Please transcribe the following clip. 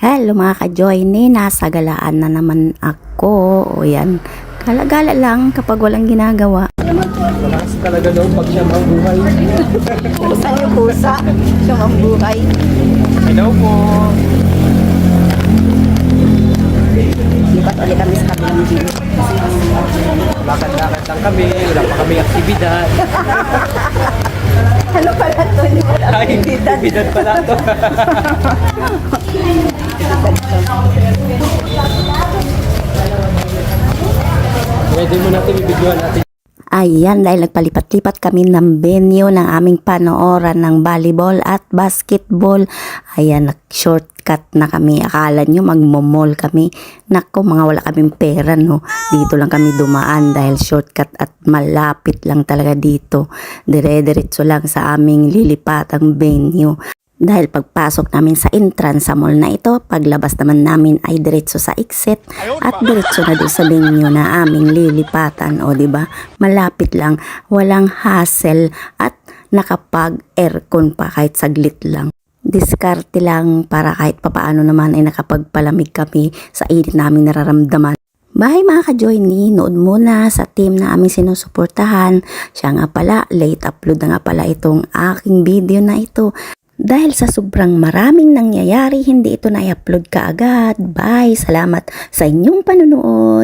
Hello mga ka-joiny, nasa galaan na naman ako. O yan, gala-gala lang kapag walang ginagawa. Malakas talaga daw pag siya ang buhay. Pusa niyo pusa, siya ang buhay. Hello po. Lipat ulit kami sa kabilang gilid. Lakad-lakad lang kami. Wala pa kami aktibidad. Ano pala to? Ay, aktibidad pala to. Pwede mo natin ibigyan natin. Ayan, dahil nagpalipat-lipat kami ng venue ng aming panooran ng volleyball at basketball. Ayan, nag-shortcut na kami. Akala nyo magmomall kami. Nako, mga wala kaming pera, no? Dito lang kami dumaan dahil shortcut at malapit lang talaga dito. Dire-diretso lang sa aming lilipatang venue. Dahil pagpasok namin sa entrance sa mall na ito, paglabas naman namin ay diretso sa exit at diretso na doon sa venue na aming lilipatan. O diba, malapit lang, walang hassle at nakapag-aircon pa kahit saglit lang. Diskarte lang para kahit papaano naman ay nakapagpalamig kami sa init namin nararamdaman. Bye mga ka-joiny, nood muna sa team na aming sinusuportahan. Siya nga pala, late upload na nga pala itong aking video na ito. Dahil sa sobrang maraming nangyayari, hindi ito na-upload kaagad. Bye! Salamat sa inyong panunood!